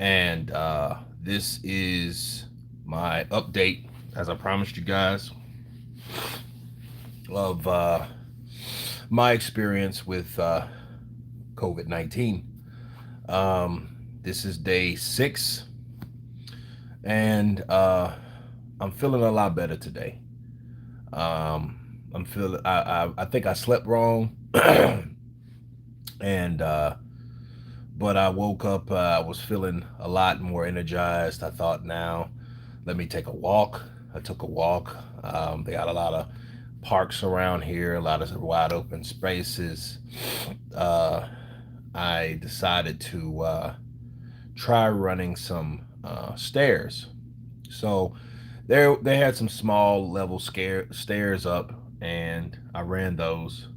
And this is my update, as I promised you guys, of my experience with COVID-19. This is day 6, and I'm feeling a lot better today. I'm feeling. I think I slept wrong, and but I woke up. I was feeling a lot more energized. I thought, now let me take a walk. I took a walk. They got a lot of parks around here, a lot of wide open spaces. Uh, I decided to try running some stairs. So they had some small level stairs up, and I ran those.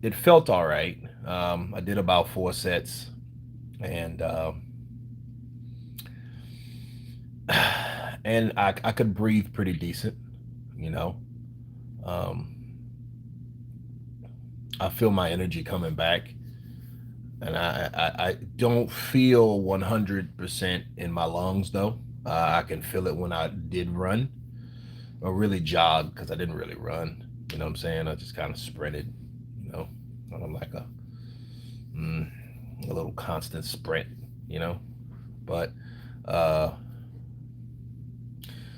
It felt all right. I did about 4 sets, and and I could breathe pretty decent. You know, um, I feel my energy coming back, and I don't feel 100% in my lungs though. I can feel it when I did run or really jog, because I didn't really run. You know what I'm saying? I just kind of sprinted. You know, I'm like mm, a little constant sprint. You know, but uh,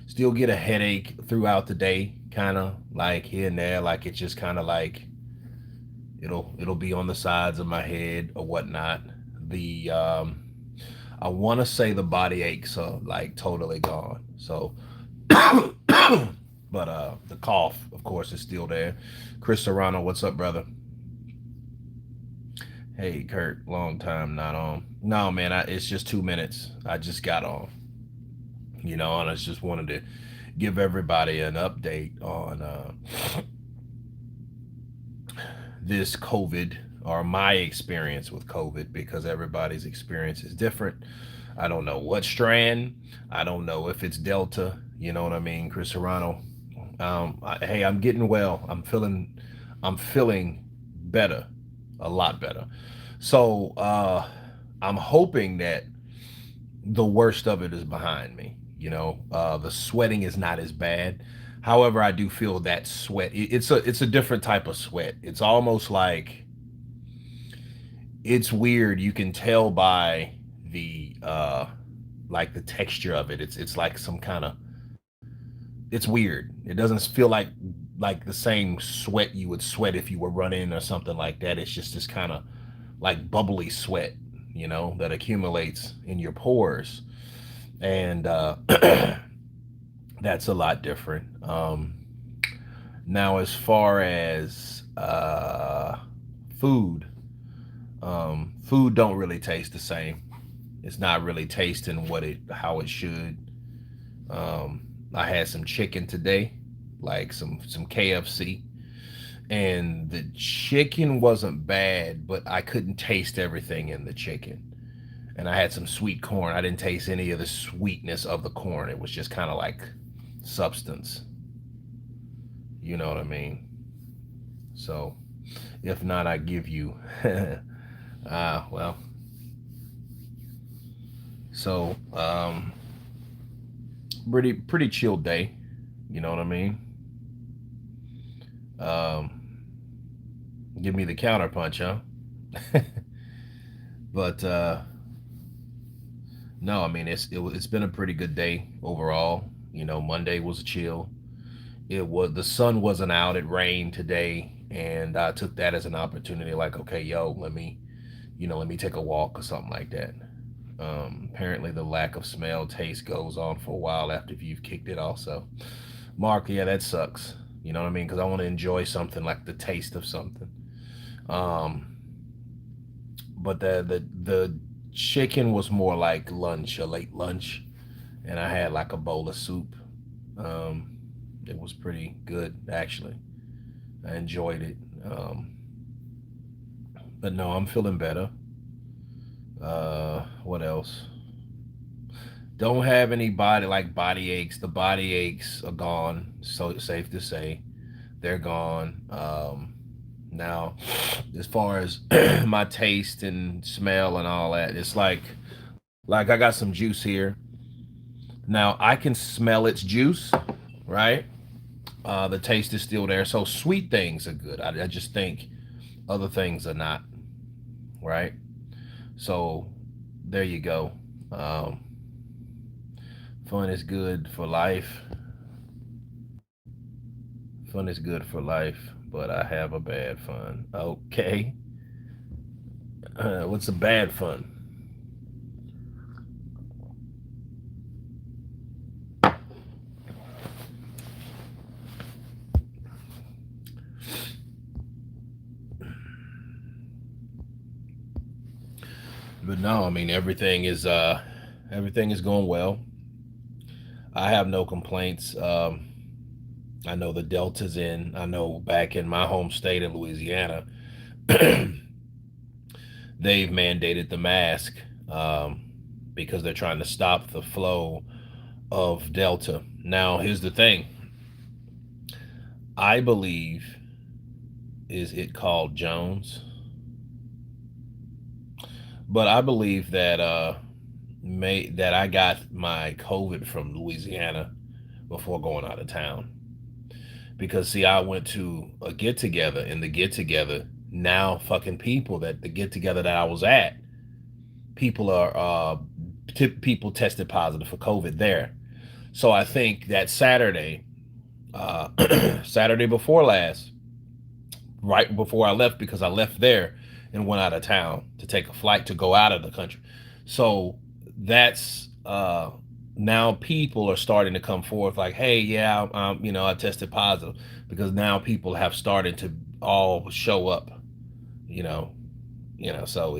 still get a headache throughout the day, kind of like here and there. Like it's just kind of like it'll be on the sides of my head or whatnot. The I want to say the body aches are like totally gone. So, but the cough, of course, is still there. Chris Serrano, what's up, brother? Hey, Kurt, long time not on. No, man, it's just 2 minutes. I just got on, and I just wanted to give everybody an update on this COVID, or my experience with COVID, because everybody's experience is different. I don't know what strand. I don't know if it's Delta. You know what I mean, Chris Serrano. Hey, I'm getting well. I'm feeling better, a lot better. So I'm hoping that the worst of it is behind me. The sweating is not as bad. However, I do feel that sweat. It's a different type of sweat. It's almost like, it's weird. You can tell by the like the texture of it. It's like some kind of, it's weird. It doesn't feel like the same sweat you would sweat if you were running or something like that. It's just this kind of like bubbly sweat, that accumulates in your pores, and that's a lot different. Now, as far as food, food don't really taste the same. It's not really tasting how it should. I had some chicken today, like some KFC, and the chicken wasn't bad, but I couldn't taste everything in the chicken. And I had some sweet corn. I didn't taste any of the sweetness of the corn. It was just kind of like substance. You know what I mean? So, if not, I give you. Well, so pretty chill day. You know what I mean? Um, Give me the counterpunch, huh? But no, I mean it's been a pretty good day overall. Monday was chill. The sun wasn't out. It rained today, and I took that as an opportunity. Like, okay, yo, let me take a walk or something like that. Apparently, the lack of smell taste goes on for a while after you've kicked it. Also, Mark, yeah, that sucks. You know what I mean? Because I want to enjoy something, like the taste of something. Um, but the chicken was more like lunch, a late lunch, and I had like a bowl of soup. Um, it was pretty good, actually. I enjoyed it. But no, I'm feeling better. What else? Don't have any body aches. The body aches are gone. So safe to say, they're gone. Now, as far as my taste and smell and all that, it's Like I got some juice here. Now I can smell its juice, right? The taste is still there. So sweet things are good. I just think other things are not, right? So there you go. Um, Fun is good for life. Fun is good for life, but I have a bad fun. Okay. What's a bad fun? But no, I mean everything is going well. I have no complaints. I know the Delta's in. I know back in my home state in Louisiana, they've mandated the mask because they're trying to stop the flow of Delta. Now, here's the thing. I believe is it called Jones, but I believe that that I got my COVID from Louisiana before going out of town. Because see, I went to a get together, and the get together now fucking people that the get together that I was at, people are people tested positive for COVID there. So I think that Saturday, Saturday before last, right before I left, because I left there and went out of town to take a flight to go out of the country. So that's now people are starting to come forth like, hey, yeah, I tested positive, because now people have started to all show up, you know, so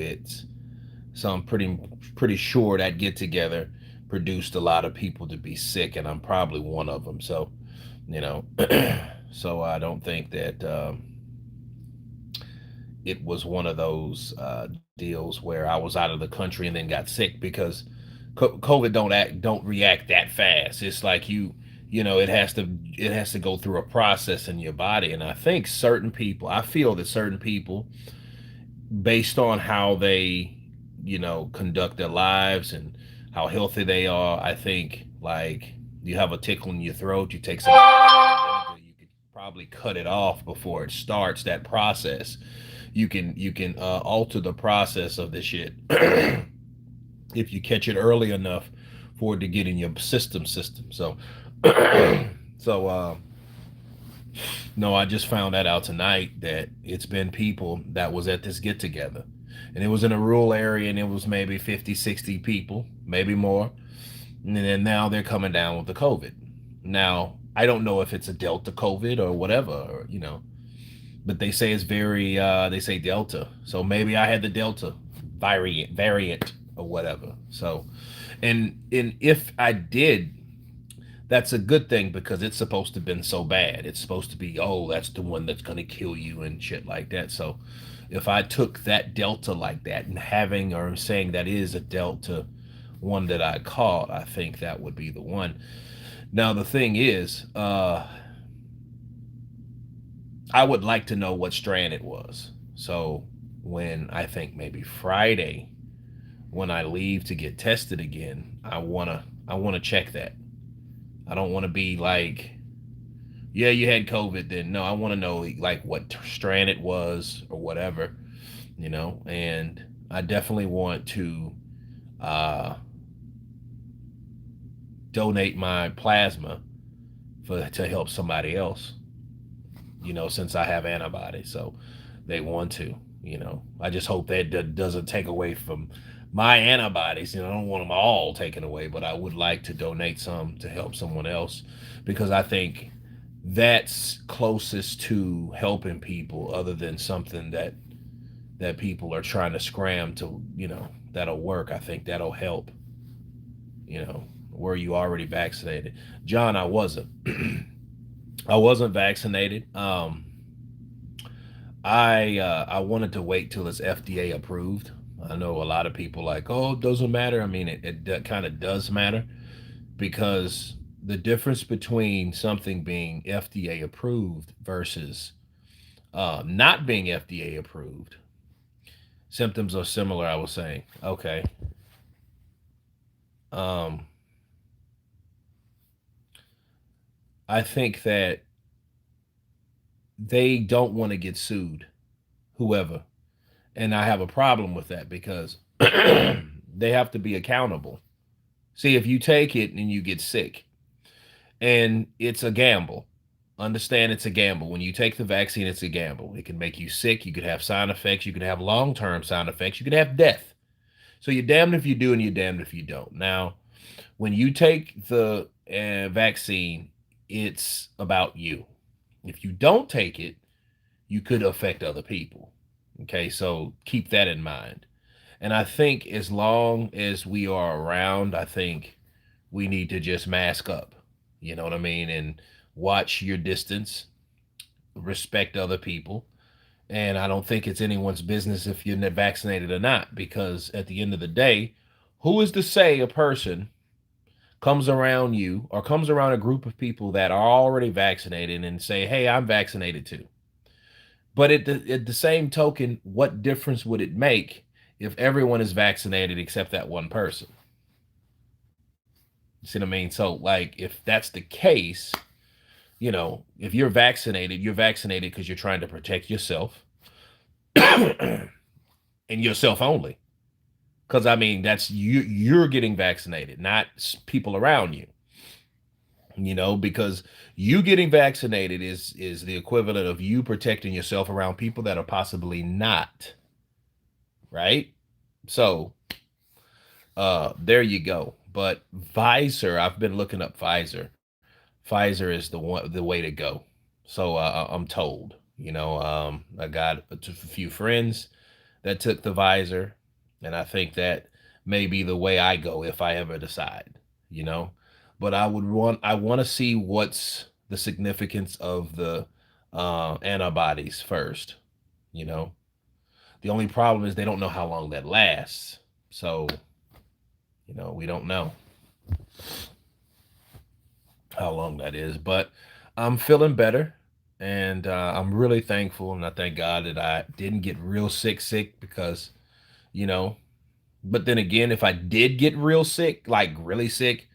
I'm pretty sure that get together produced a lot of people to be sick, and I'm probably one of them. So, you know, so I don't think that it was one of those deals where I was out of the country and then got sick, because COVID don't react that fast. It's like it has to go through a process in your body, and I think I feel that certain people, based on how they conduct their lives and how healthy they are, I think, like, you have a tickle in your throat, you take some vinegar, you could probably cut it off before it starts that process. You can alter the process of this shit if you catch it early enough for it to get in your system. So so no, I just found that out tonight, that it's been people that was at this get together, and it was in a rural area, and it was maybe 50, 60 people, maybe more. And then now they're coming down with the COVID. Now, I don't know if it's a Delta COVID or whatever, but they say it's they say Delta. So maybe I had the Delta variant or whatever. So, and if I did, that's a good thing, because it's supposed to have been so bad. It's supposed to be, oh, that's the one that's going to kill you and shit like that. So if I took that Delta like that, and having or saying that is a Delta one that I caught, I think that would be the one. Now, the thing is, I would like to know what strand it was. So when I think maybe Friday, when I leave to get tested again, I wanna check that. I don't want to be like, yeah, you had COVID. Then no, I want to know like what strand it was or whatever, And I definitely want to uh, donate my plasma to help somebody else, since I have antibodies. So they want to, I just hope that doesn't take away from my antibodies. I don't want them all taken away, but I would like to donate some to help someone else, because I think that's closest to helping people, other than something that people are trying to scram to, that'll work. I think that'll help, were you already vaccinated? John, I wasn't. I wasn't vaccinated. I wanted to wait till it's FDA approved. I know a lot of people like, oh, it doesn't matter. I mean, it kind of does matter, because the difference between something being FDA approved versus not being FDA approved, symptoms are similar. I was saying, okay, Um, I think that they don't want to get sued, whoever. And I have a problem with that because they have to be accountable. See, if you take it and you get sick, and it's a gamble, understand it's a gamble. When you take the vaccine, it's a gamble. It can make you sick. You could have side effects. You could have long term side effects. You could have death. So you're damned if you do and you're damned if you don't. Now, when you take the vaccine, it's about you. If you don't take it, you could affect other people. Okay, so keep that in mind. And I think as long as we are around, I think we need to just mask up. You know what I mean? And watch your distance, respect other people. And I don't think it's anyone's business if you're vaccinated or not, because at the end of the day, who is to say a person comes around you or comes around a group of people that are already vaccinated and say, hey, I'm vaccinated too? But at the same token, what difference would it make if everyone is vaccinated except that one person? You see what I mean? So, like, if that's the case, if you're vaccinated because you're trying to protect yourself and yourself only. Because I mean, that's you're getting vaccinated, not people around you. Because you getting vaccinated is the equivalent of you protecting yourself around people that are possibly not, right? So, there you go. But Pfizer, I've been looking up Pfizer. Pfizer is the way to go. So I'm told. I got a few friends that took the visor, and I think that may be the way I go if I ever decide. You know, but I want to see what's the significance of the antibodies first. You know, the only problem is they don't know how long that lasts. So we don't know how long that is, but I'm feeling better, and I'm really thankful, and I thank God that I didn't get real sick because you know. But then again, if I did get real sick, like really sick,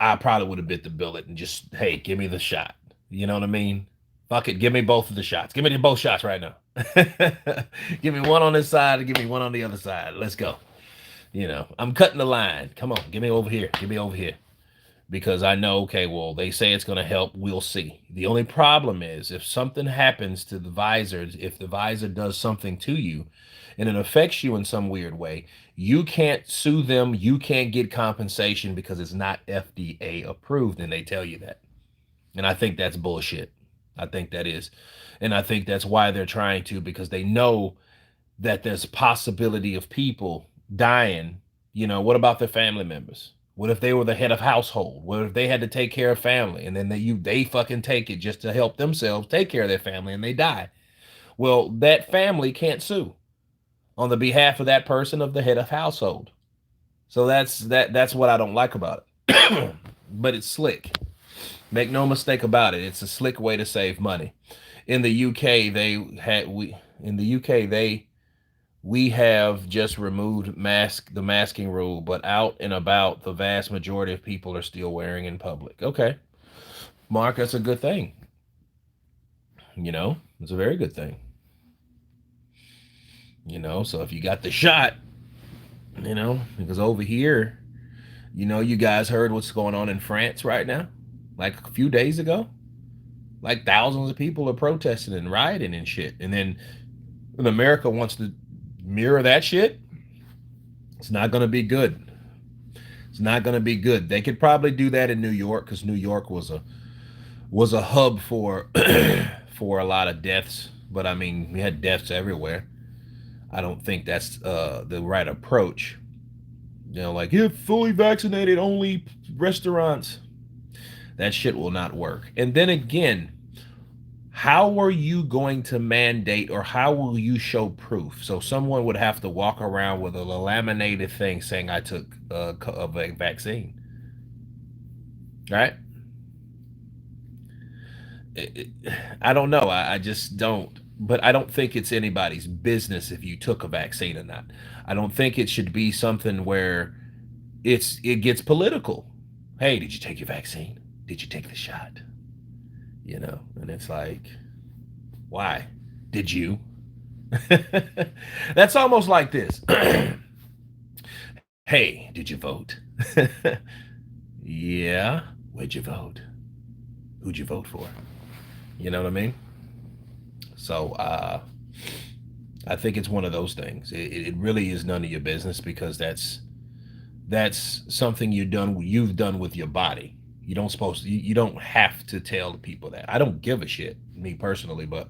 I probably would have bit the bullet and just, hey, give me the shot. You know what I mean? Fuck it, give me both of the shots. Give me both shots right now. Give me one on this side and give me one on the other side. Let's go. I'm cutting the line. Come on, give me over here. Give me over here. Because I know, okay, well, they say it's going to help. We'll see. The only problem is if something happens to the visor, if the visor does something to you and it affects you in some weird way, you can't sue them. You can't get compensation because it's not FDA approved. And they tell you that. And I think that's bullshit. I think that is. And I think that's why they're trying to, because they know that there's possibility of people dying. What about their family members? What if they were the head of household? What if they had to take care of family and then they fucking take it just to help themselves take care of their family and they die? Well, that family can't sue on the behalf of that person of the head of household. So that's what I don't like about it. But it's slick. Make no mistake about it. It's a slick way to save money. In the UK, we have just removed the masking rule, but out and about, the vast majority of people are still wearing in public. Okay, Mark, that's a good thing. It's a very good thing. So if you got the shot, because over here, you guys heard what's going on in France right now, like a few days ago, like thousands of people are protesting and rioting and shit, and then when America wants to mirror that shit, it's not going to be good. It's not going to be good. They could probably do that in New York because New York was a hub for for a lot of deaths. But I mean, we had deaths everywhere. I don't think that's the right approach. Like, yeah, fully vaccinated only restaurants. That shit will not work. And then again, how are you going to mandate or how will you show proof? So someone would have to walk around with a laminated thing saying I took a vaccine, right? I don't know. I just don't. But I don't think it's anybody's business if you took a vaccine or not. I don't think it should be something where it gets political. Hey, did you take your vaccine? Did you take the shot? And it's like, why? Did you? That's almost like this. Hey, did you vote? Yeah. Where'd you vote? Who'd you vote for? You know what I mean? So I think it's one of those things. It really is none of your business because that's something you've done with your body. You don't have to tell the people that. I don't give a shit, me personally, but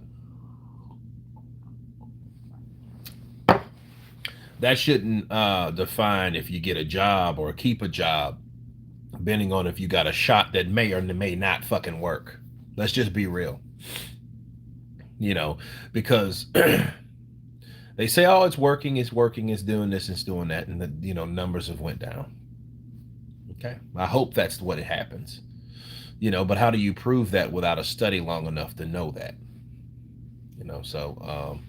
that shouldn't define if you get a job or keep a job, depending on if you got a shot that may or may not fucking work. Let's just be real, you know, because they say, "Oh, it's working, it's doing this, it's doing that," and the numbers have went down. Okay, I hope that's what it happens. But how do you prove that without a study long enough to know that? So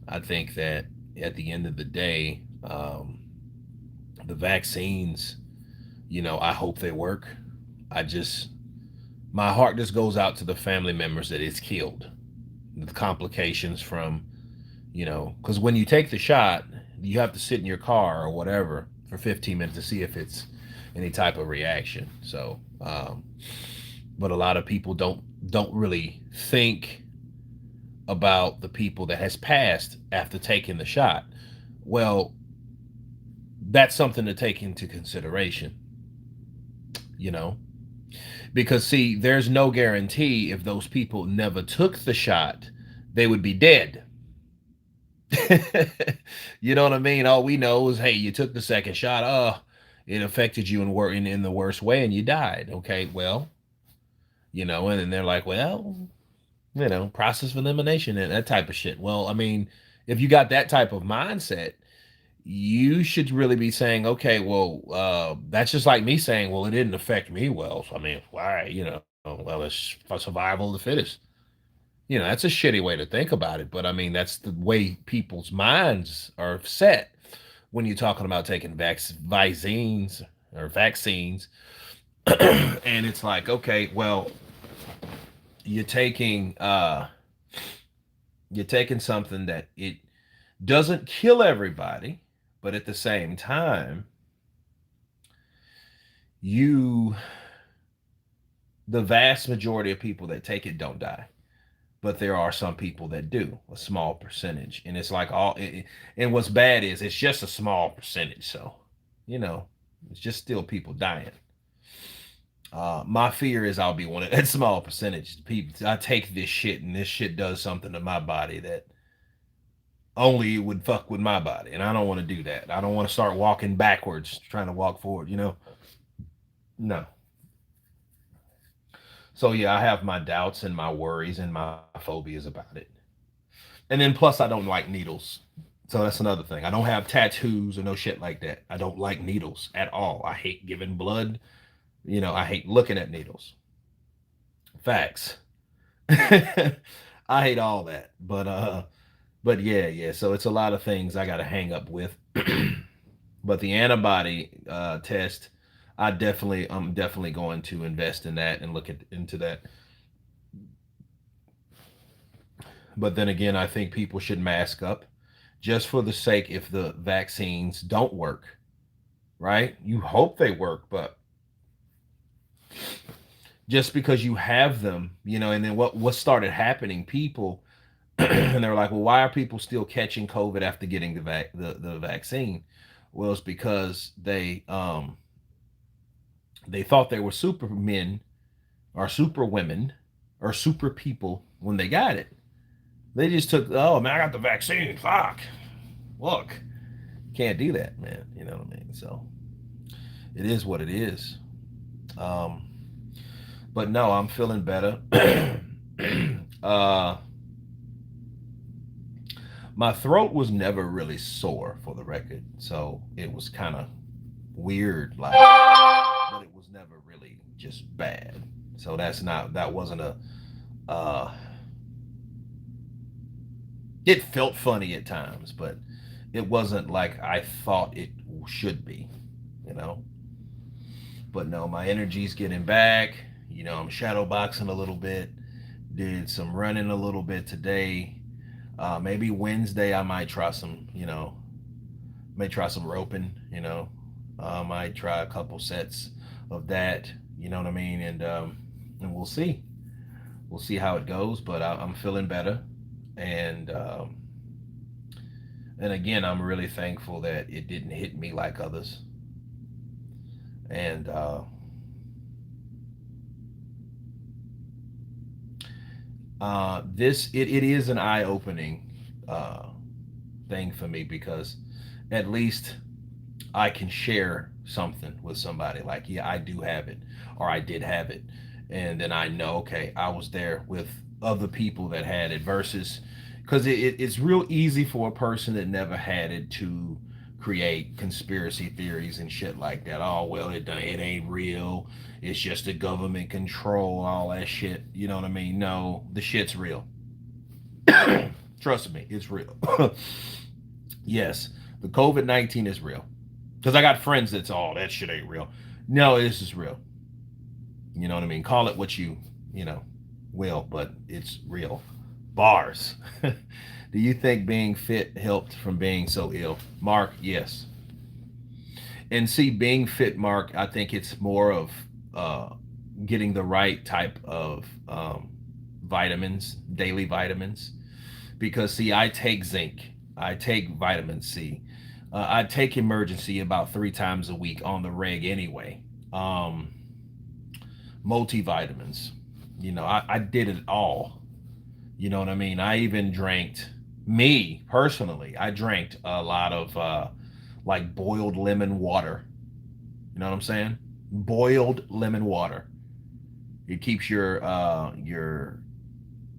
I think that at the end of the day, the vaccines, I hope they work. I just, my heart just goes out to the family members that it's killed. The complications from, because when you take the shot, you have to sit in your car or whatever for 15 minutes to see if it's any type of reaction. So, but a lot of people don't really think about the people that has passed after taking the shot. Well, that's something to take into consideration, you know, because see, there's no guarantee if those people never took the shot, they would be dead. You know what I mean? All we know is, hey, you took the second shot. It affected you in the worst way, and you died. Okay, well, and then they're like, well, process of elimination and that type of shit. Well, I mean, if you got that type of mindset, you should really be saying, okay, well, that's just like me saying, well, it didn't affect me well. So, I mean, why, well, it's for survival of the fittest. That's a shitty way to think about it. But I mean, that's the way people's minds are set when you're talking about taking vaccines. And it's like, okay, well, you're taking uh you're taking something that it doesn't kill everybody, but at the same time, you the vast majority of people that take it don't die. But there are some people that do, a small percentage. And it's like and what's bad is it's just a small percentage. So, you know, it's just still people dying. My fear is I'll be one of that small percentage people. I take this shit and this shit does something to my body that only would fuck with my body, and I don't want to do that. I don't want to start walking backwards trying to walk forward. No. So yeah, I have my doubts and my worries and my phobias about it. And then plus, I don't like needles. So that's another thing. I don't have tattoos or no shit like that. I don't like needles at all. I hate giving blood. I hate looking at needles. Facts. I hate all that. But yeah. So it's a lot of things I got to hang up with. But the antibody test, I'm definitely going to invest in that and into that. But then again, I think people should mask up just for the sake if the vaccines don't work, right? You hope they work, but just because you have them, and then what started happening, people and they're like, well, why are people still catching COVID after getting the vaccine? Well, it's because they thought they were supermen or super women or super people when they got it. They just took, oh man, I got the vaccine. Fuck. Look, can't do that, man. You know what I mean? So it is what it is. Um, but no, I'm feeling better. uh, my throat was never really sore, for the record, so it was kind of weird, like, but it was never really just bad. So that wasn't a. Uh, it felt funny at times, but it wasn't like I thought it should be. you know. But no, my energy's getting back. I'm shadow boxing a little bit. Did some running a little bit today. Maybe Wednesday I might try some, may try some roping, I might try a couple sets of that, you know what I mean? And we'll see. We'll see how it goes, but I'm feeling better. And, and again, I'm really thankful that it didn't hit me like others. And, it is an eye-opening uh, thing for me because at least I can share something with somebody like, yeah, I do have it, or I did have it, and then I know, okay, I was there with other people that had it versus because it's real easy for a person that never had it to create conspiracy theories and shit like that. Oh well, it ain't real. It's just the government control all that shit. You know what I mean? No, the shit's real. Trust me, it's real. Yes, the COVID-19 is real. Because I got friends that's all that shit ain't real. No, this is real. You know what I mean? Call it what you know, will, but it's real. Bars. Do you think being fit helped from being so ill? Mark, yes. And see, being fit, Mark, I think it's more of uh, getting the right type of vitamins, daily vitamins. Because, see, I take zinc, I take vitamin C, I take emergency about 3 times a week on the reg anyway. Um, Multivitamins. I did it all. You know what I mean? I even drank, me personally, I drank a lot of like boiled lemon water. You know what I'm saying? Boiled lemon water. It keeps your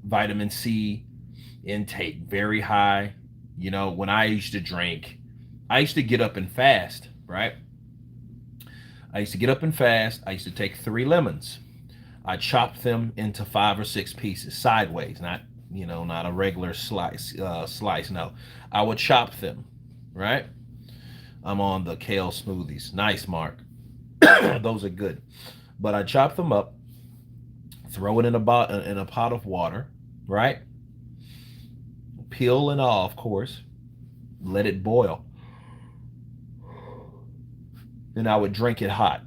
vitamin C intake very high. When I used to drink, I used to get up and fast, right? I used to get up and fast. I used to take 3 lemons. I chopped them into 5 or 6 pieces sideways, not a regular slice. No, I would chop them, right? I'm on the kale smoothies. Nice, Mark. Those are good. But I chop them up, throw it in a pot of water, right? Peel and all, of course. Let it boil. Then I would drink it hot.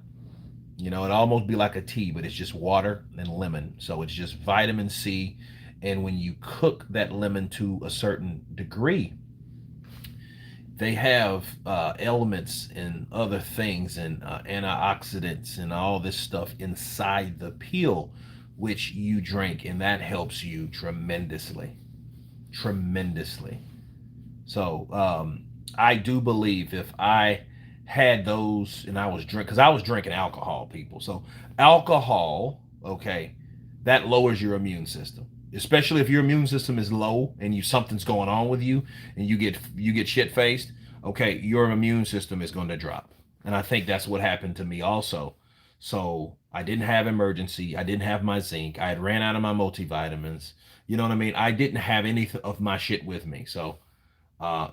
It'd almost be like a tea, but it's just water and lemon. So it's just vitamin C. And when you cook that lemon to a certain degree, they have elements and other things and antioxidants and all this stuff inside the peel, which you drink, and that helps you tremendously. Tremendously. So I do believe if I had those and I was because I was drinking alcohol, people. So alcohol, okay, that lowers your immune system, especially if your immune system is low and something's going on with you and you get shit faced. Okay, your immune system is going to drop, and I think that's what happened to me also. So I didn't have emergency. I didn't have my zinc. I had ran out of my multivitamins. You know what I mean? I didn't have any of my shit with me. So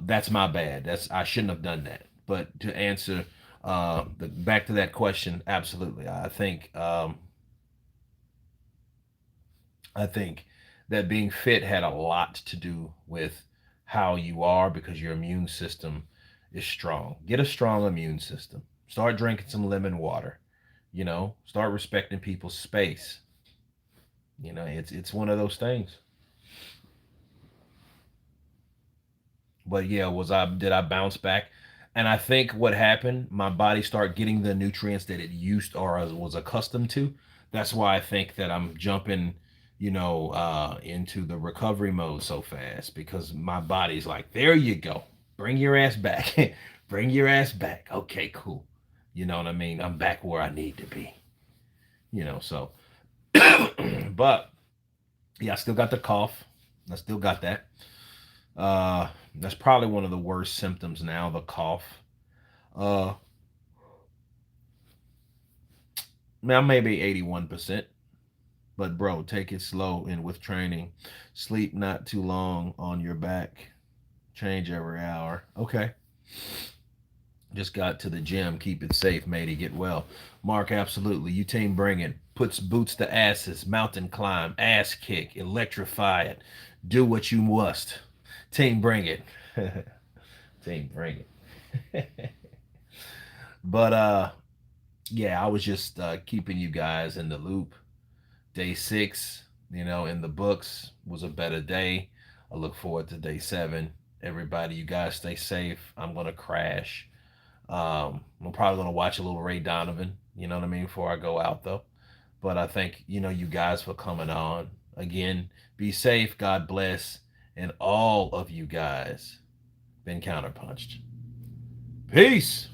that's my bad. I shouldn't have done that. But to answer back to that question, absolutely. I think that being fit had a lot to do with how you are because your immune system is strong. Get a strong immune system. Start drinking some lemon water. Start respecting people's space. It's one of those things. But yeah, was I did I bounce back? And I think what happened, my body started getting the nutrients that it used or was accustomed to. That's why I think that I'm jumping, into the recovery mode so fast because my body's like, there you go, bring your ass back, bring your ass back. Okay, cool. You know what I mean? I'm back where I need to be. So, but yeah, I still got the cough. I still got that. That's probably one of the worst symptoms now, the cough. Uh, Now maybe 81%. But bro, take it slow and with training. Sleep not too long on your back. Change every hour. Okay. Just got to the gym. Keep it safe, matey. Get well. Mark, absolutely. You team bring it. Puts boots to asses. Mountain climb. Ass kick. Electrify it. Do what you must. Team bring it. Team bring it. But yeah, I was just keeping you guys in the loop. Day 6, in the books was a better day. I look forward to day 7. Everybody, you guys stay safe. I'm gonna crash. I'm probably gonna watch a little Ray Donovan. You know what I mean before I go out though. But I thank you guys for coming on again. Be safe. God bless, and all of you guys been counterpunched. Peace.